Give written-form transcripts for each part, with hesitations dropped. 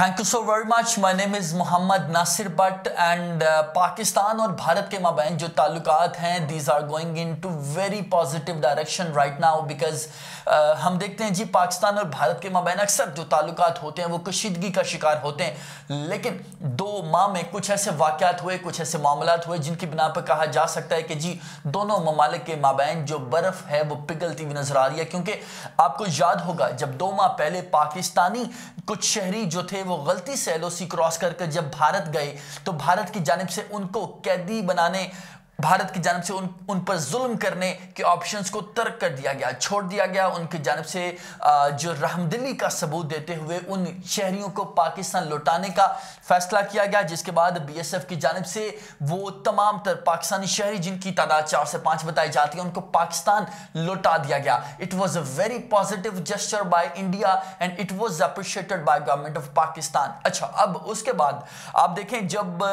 Thank you so very much. My name is Mohammad Nasir but and Pakistan और भारत के माबैन जो ताल्लुकात हैं these are going into very positive direction right now because हम देखते हैं जी पाकिस्तान और भारत के माबैन अक्सर जो ताल्लुकात होते हैं वो कशीदगी का शिकार होते हैं, लेकिन 2 माह में कुछ ऐसे वाक़यात हुए, कुछ ऐसे मामलात हुए जिनकी बिना पर कहा जा सकता है कि जी दोनों ममालिक के माबैन जो बर्फ़ है वो पिघलती हुई नजर आ रही है। क्योंकि आपको याद होगा जब 2 माह पहले पाकिस्तानी कुछ शहरी जो थे वो गलती से एलओसी क्रॉस करके जब भारत गए तो भारत की जानिब से उनको कैदी बनाने, भारत की जानिब से उन पर जुल्म करने के ऑप्शंस को तर्क कर दिया गया, छोड़ दिया गया। उनकी जानिब से जो रहमदिली का सबूत देते हुए उन शहरियों को पाकिस्तान लौटाने का फैसला किया गया, जिसके बाद बीएसएफ की जानिब से वो तमाम तर पाकिस्तानी शहरी जिनकी तादाद 4 से 5 बताई जाती है उनको पाकिस्तान लौटा दिया गया। It was a very positive gesture by India and it was appreciated by government of Pakistan. अच्छा, अब उसके बाद आप देखें जब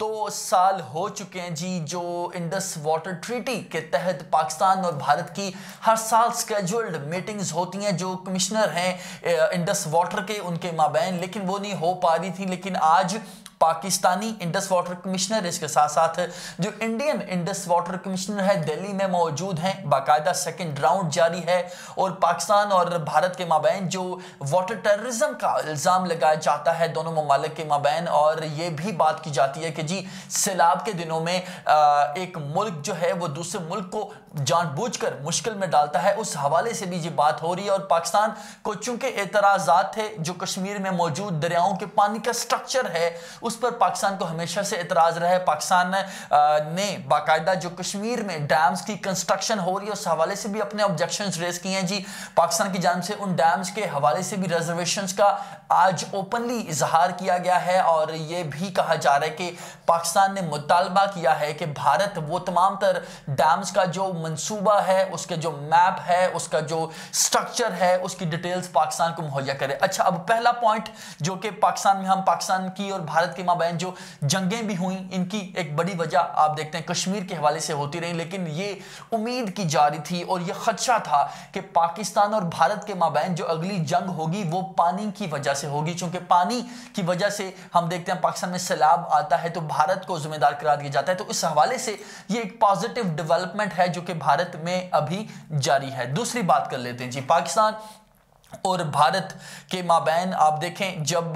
2 साल हो चुके हैं जी जो इंडस वाटर ट्रीटी के तहत पाकिस्तान और भारत की हर साल स्केड्यूल्ड मीटिंग्स होती हैं जो कमिश्नर हैं इंडस वाटर के उनके माबैन, लेकिन वो नहीं हो पा रही थी। लेकिन आज पाकिस्तानी इंडस वाटर कमिश्नर इसके साथ साथ जो इंडियन इंडस वाटर कमिश्नर है दिल्ली में मौजूद हैं, बाकायदा सेकंड राउंड जारी है और पाकिस्तान और भारत के माबैन जो वाटर टेररिज्म का इल्ज़ाम लगाया जाता है दोनों ममालिक के माबैन, और ये भी बात की जाती है कि जी सैलाब के दिनों में एक मुल्क जो है वो दूसरे मुल्क को जानबूझकर मुश्किल में डालता है, उस हवाले से भी ये बात हो रही है। और पाकिस्तान को चूंकि एतराज़ात थे जो कश्मीर में मौजूद दरियाओं के पानी का स्ट्रक्चर है उस पर पाकिस्तान को हमेशा से एतराज़ रहा है। पाकिस्तान ने बाकायदा जो कश्मीर में डैम्स की कंस्ट्रक्शन हो रही है उस हवाले से भी अपने ऑब्जेक्शंस रेज किए हैं जी। पाकिस्तान की जानिब से उन डैम्स के हवाले से भी रिजर्वेशंस का आज ओपनली इजहार किया गया है और ये भी कहा जा रहा है कि पाकिस्तान ने मुतालबा किया है कि भारत वो तमाम तर डैम्स का जो मंसूबा है, उसके जो मैप है, उसका जो स्ट्रक्चर है, उसकी डिटेल्स पाकिस्तान को मुहैया करे। अच्छा, अब पहला पॉइंट जो कि पाकिस्तान में हम पाकिस्तान की और भारत के माबैन जो जंगें भी हुई इनकी एक बड़ी वजह आप देखते हैं कश्मीर के हवाले से होती रही, लेकिन ये उम्मीद की जा रही थी और ये खदशा था कि पाकिस्तान और भारत के माबैन जो अगली जंग होगी वो पानी की वजह से होगी। चूंकि पानी की वजह से हम देखते हैं पाकिस्तान में सैलाब आता है तो भारत को जिम्मेदार करार दिया जाता है, तो इस हवाले से ये एक पॉजिटिव डेवलपमेंट है जो कि भारत में अभी जारी है। दूसरी बात कर लेते हैं जी पाकिस्तान और भारत के माबैन आप देखें जब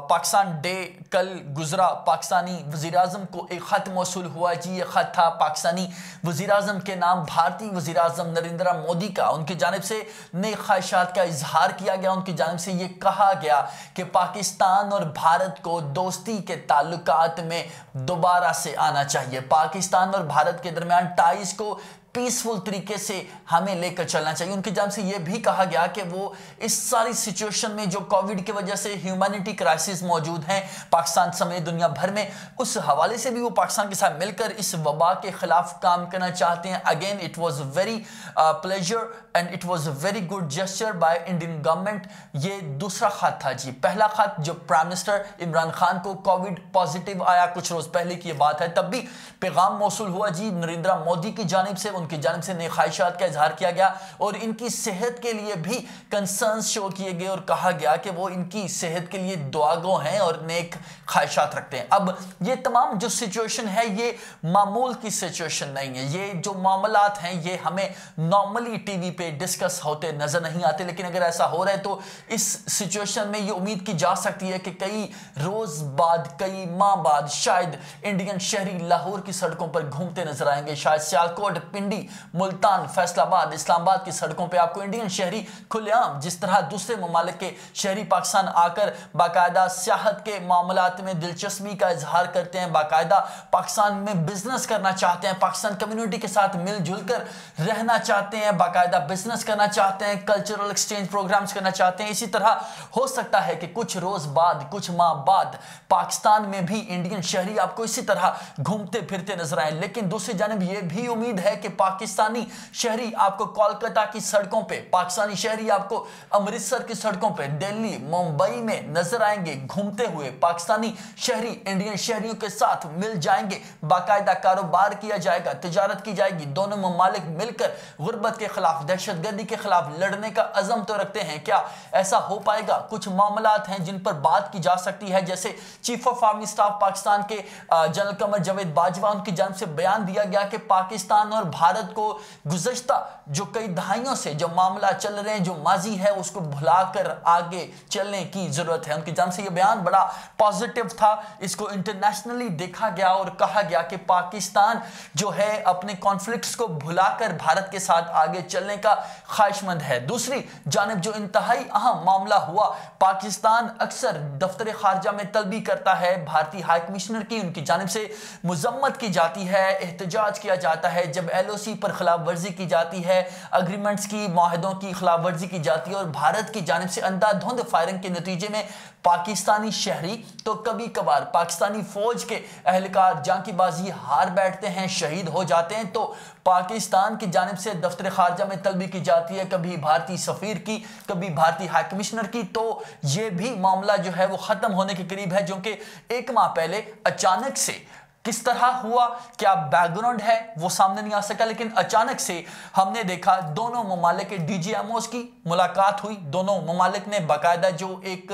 पाकिस्तान डे कल गुजरा, पाकिस्तानी वज़ीर-ए-आज़म को एक ख़त मौसूल हुआ जी। ये ख़त था पाकिस्तानी वज़ीर-ए-आज़म के नाम भारतीय वज़ीर-ए-आज़म नरेंद्र मोदी का। उनकी जानिब से नई ख्वाहिशात का इजहार किया गया, उनकी जानिब से ये कहा गया कि पाकिस्तान और भारत को दोस्ती के ताल्लुकात में दोबारा से आना चाहिए। पाकिस्तान और भारत के दरमियान टाइज को पीसफुल तरीके से हमें लेकर चलना चाहिए। उनकी जानिब से यह भी कहा गया कि वो इस सारी सिचुएशन में जो कोविड की वजह से ह्यूमैनिटी क्राइसिस मौजूद हैं पाकिस्तान समेत दुनिया भर में, उस हवाले से भी वो पाकिस्तान के साथ मिलकर इस वबा के खिलाफ काम करना चाहते हैं। Again it was very pleasure and it was a very good gesture by Indian government. ये दूसरा खत था जी। पहला खत जो प्राइम मिनिस्टर इमरान खान को कोविड पॉजिटिव आया कुछ रोज पहले की बात है, तब भी पैगाम मौसूल हुआ जी नरेंद्र मोदी की जानिब से, उनकी जानिब से नई ख्वाहिशात का इजहार किया गया और इनकी सेहत के लिए भी कंसर्न्स शो किए गए और कहा गया कि वो इनकी सेहत के लिए दुआगो हैं और नेक ख्वाहिशात रखते हैं। अब ये तमाम जो सिचुएशन है ये मामूल की सिचुएशन नहीं है, ये जो मामलात हैं ये हमें नॉर्मली टीवी पे डिस्कस होते नजर नहीं आते, लेकिन अगर ऐसा हो रहा है तो इस सिचुएशन में ये उम्मीद की जा सकती है कि कई रोज बाद, कई माह बाद शायद इंडियन शहरी लाहौर की सड़कों पर घूमते नजर आएंगे। शायद सियालकोट, पिंडी, मुल्तान, फैसलाबाद, इस्लामाबाद की सड़कों पे आपको इंडियन शहरी खुलेआम जिस तरह दूसरे ममालिक के शहरी पाकिस्तान आकर बाकायदा सियाहत के मामलात में दिलचस्पी का इजहार करते हैं, बाकायदा पाकिस्तान में बिजनेस करना चाहते हैं, पाकिस्तान कम्युनिटी के साथ मिलजुल कर रहना चाहते हैं, बाकायदा बिजनेस करना चाहते हैं, कल्चरल एक्सचेंज प्रोग्राम्स करना चाहते हैं। इसी तरह हो सकता है कि कुछ रोज बाद, कुछ माह बाद पाकिस्तान में भी इंडियन शहरी आपको इसी तरह घूमते फिरते नजर आए। लेकिन दूसरी जानिब यह भी उम्मीद है कि पाकिस्तानी शहरी आपको कोलकाता की सड़कों पे, पाकिस्तानी शहरी आपको अमृतसर की सड़कों पे, दिल्ली, मुंबई में नजर आएंगे घूमते हुए। पाकिस्तानी शहरी इंडियन शहरियों के साथ मिल जाएंगे, बाकायदा कारोबार किया जाएगा, तिजारत की जाएगी। दोनों ममालिक मिलकर गुर्बत के खिलाफ, दहशतगर्दी के खिलाफ लड़ने का अज़म तो रखते हैं। क्या ऐसा हो पाएगा? कुछ मामलात हैं जिन पर बात की जा सकती है, जैसे chief of army staff Pakistan के जनरल कमर जावेद बाजवा, उनकी जानिब से बयान दिया गया कि पाकिस्तान और भारत को गुज़श्ता जो कई दहाइयों से जो मामला चल रहे हैं, जो माजी है उसको भुलाकर आगे चलने की जरूरत है। उनकी जानिब से यह बयान बड़ा पॉजिटिव था। इसको इंटरनेशनली देखा गया और कहा गया कि पाकिस्तान जो है अपने कॉन्फ्लिक्ट्स को भुलाकर भारत के साथ आगे चलने का ख्वाहिशमंद है। दूसरी जानिब जो इंतहाई अहम मामला हुआ, पाकिस्तान अक्सर दफ्तर खारजा में तलबी करता है भारतीय हाई कमिश्नर की, उनकी जानिब से मुजम्मत की जाती है, एहतजाज किया जाता है जब LOC पर खिलाफ वर्जी की जाती है, अग्रीमेंट्स की, माहिदों की खिलाफ वर्जी की जाती है और भारत की जानिब से अंधाधुंध फायरिंग के नतीजे में पाकिस्तानी शहरी तो कभी कभार पाकिस्तानी फौज के अहलकार जान की बाजी हार बैठते हैं, शहीद हो जाते हैं। तो पाकिस्तान की जानिब से दफ्तर खारजा में तलबी की जाती है, कभी भारतीय सफीर की, कभी भारतीय हाई कमिश्नर की। तो ये भी मामला जो है वो खत्म होने के करीब है, जो कि एक माह पहले अचानक से किस तरह हुआ, क्या बैकग्राउंड है वो सामने नहीं आ सका, लेकिन अचानक से हमने देखा दोनों ममालिक के DGMOs की मुलाकात हुई। दोनों ममालिक ने बाकायदा जो एक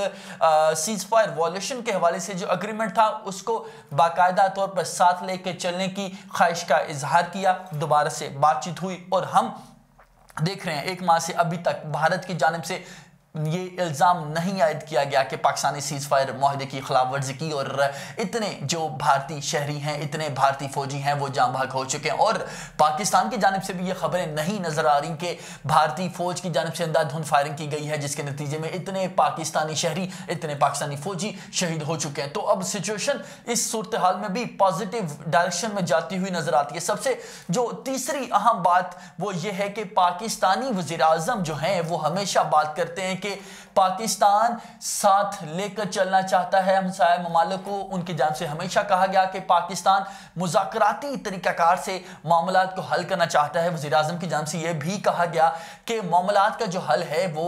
सीज फायर वॉल्यूशन के हवाले से जो एग्रीमेंट था उसको बाकायदा तौर पर साथ लेके चलने की ख्वाहिश का इजहार किया। दोबारा से बातचीत हुई और हम देख रहे हैं एक माह से अभी तक भारत की जानिब से ये इल्ज़ाम नहीं आयद किया गया कि पाकिस्तानी सीज फायर माहदे की खिलाफ वर्जी की और इतने जो भारतीय शहरी हैं, इतने भारतीय फौजी हैं वो जाँ बहक हो चुके हैं। और पाकिस्तान की जानिब से भी ये खबरें नहीं नजर आ रही कि भारतीय फौज की जानिब से अंधाधुंध फायरिंग की गई है, जिसके नतीजे में इतने पाकिस्तानी शहरी, इतने पाकिस्तानी फौजी शहीद हो चुके हैं। तो अब सिचुएशन इस सूरत हाल में भी पॉजिटिव डायरेक्शन में जाती हुई नजर आती है। सबसे जो तीसरी अहम बात वो ये है कि पाकिस्तानी वज़ीर आज़म जो हैं वो हमेशा बात करते हैं कि पाकिस्तान साथ लेकर चलना चाहता है हमसाया ममालिक को। उनकी जानिब से हमेशा कहा गया कि पाकिस्तान मुज़ाकराती तरीक़ाकार से मामलात को हल करना चाहता है। वज़ीर आज़म की जानिब से यह भी कहा गया कि मामलात का जो हल है वो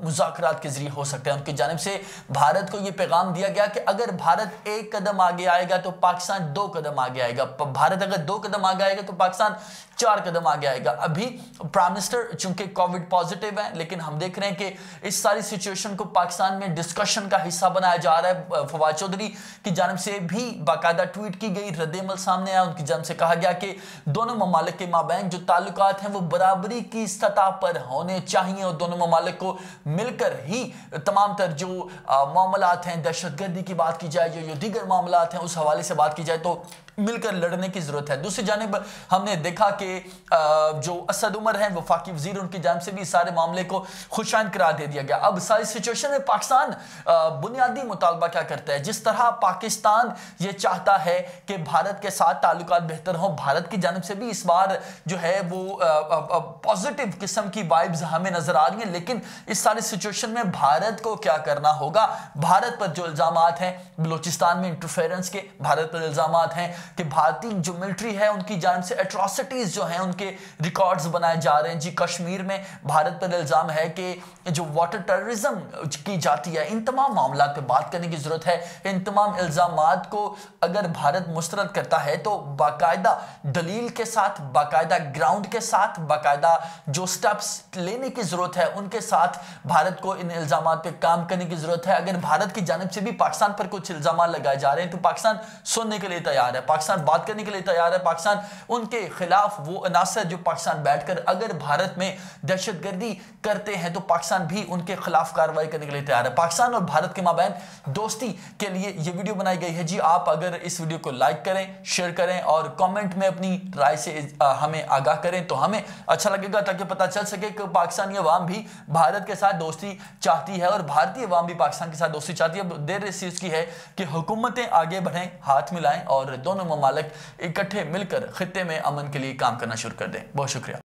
मुज़ाकरात के ज़रिए हो सकता है। उनकी जानिब से भारत को यह पैगाम दिया गया कि अगर भारत एक कदम आगे आएगा तो पाकिस्तान 2 कदम आगे आएगा, भारत अगर 2 कदम आगे आएगा तो पाकिस्तान 4 कदम आगे आएगा। अभी प्राइम मिनिस्टर चूंकि कोविड पॉजिटिव है, लेकिन हम देख रहे हैं कि इस सारी सिचुएशन को पाकिस्तान में डिस्कशन का हिस्सा बनाया जा रहा है। फवाद चौधरी की जानिब से भी बाकायदा ट्वीट की गई, रद्द-ए-अमल सामने आया। उनकी जानिब से कहा गया कि दोनों ममालिक के माबैन जो ताल्लुकात हैं वो बराबरी की सतह पर होने चाहिए और दोनों ममालिक को मिलकर ही तमाम तर जो मामलात हैं, दहशतगर्दी की बात की जाए, जो दीगर मामलात हैं उस हवाले से बात की जाए तो मिलकर लड़ने की जरूरत है। दूसरी जानिब हमने देखा कि जो असद उमर हैं वफाकी वजीर, उनकी जानिब से भी सारे मामले को खुशाइन करार दे दिया गया। अब सारी सिचुएशन में पाकिस्तान बुनियादी मुतालबा क्या करता है, जिस तरह पाकिस्तान ये चाहता है कि भारत के साथ ताल्लुकात बेहतर हो, भारत की जानिब से भी इस बार जो है वो पॉजिटिव किस्म की वाइब्स हमें नजर आ रही हैं। लेकिन इस सारी सिचुएशन में भारत को क्या करना होगा? भारत पर जो इल्जामात हैं बलूचिस्तान में इंटरफेरेंस के, भारत पर इल्जामात हैं कि भारतीय जो मिलिट्री है उनकी जानिब से एट्रोसिटीज जो हैं उनके रिकॉर्ड्स बनाए जा रहे हैं। जी कश्मीर में भारत पर इल्जाम है कि जो वाटर टेररिज्म की जाती है, इन तमाम मामलों पे बात करने की जरूरत है। इन तमाम इल्जामात को अगर भारत मुस्तरद करता है तो बाकायदा दलील के साथ, बाकायदा ग्राउंड के साथ, बाकायदा जो स्टेप्स लेने की जरूरत है उनके साथ भारत को इन इल्जामात पे काम करने की जरूरत है। अगर भारत की जानिब से भी पाकिस्तान पर कुछ इल्जाम लगाए जा रहे हैं तो पाकिस्तान सुनने के लिए तैयार है, पाकिस्तान बात करने के लिए तैयार है। पाकिस्तान उनके खिलाफ वो अनासर जो पाकिस्तान बैठकर अगर भारत में दहशतगर्दी करते हैं तो पाकिस्तान भी उनके खिलाफ कार्रवाई करने के लिए तैयार है। पाकिस्तान और भारत के माबैन दोस्ती के लिए ये वीडियो बनाई गई है। जी आप अगर इस वीडियो को लाइक करें, शेयर करें और कमेंट में अपनी राय से हमें आगाह करें तो हमें अच्छा लगेगा, ताकि पता चल सके कि पाकिस्तानी अवाम भी भारत के साथ दोस्ती चाहती है और भारतीय अवाम भी पाकिस्तान के साथ दोस्ती चाहती है। अब देर इस चीज की है कि हुकूमतें आगे बढ़ें, हाथ मिलाएं और दोनों ममालिक इकट्ठे मिलकर खित्ते में अमन के लिए काम करना शुरू कर दें। बहुत शुक्रिया।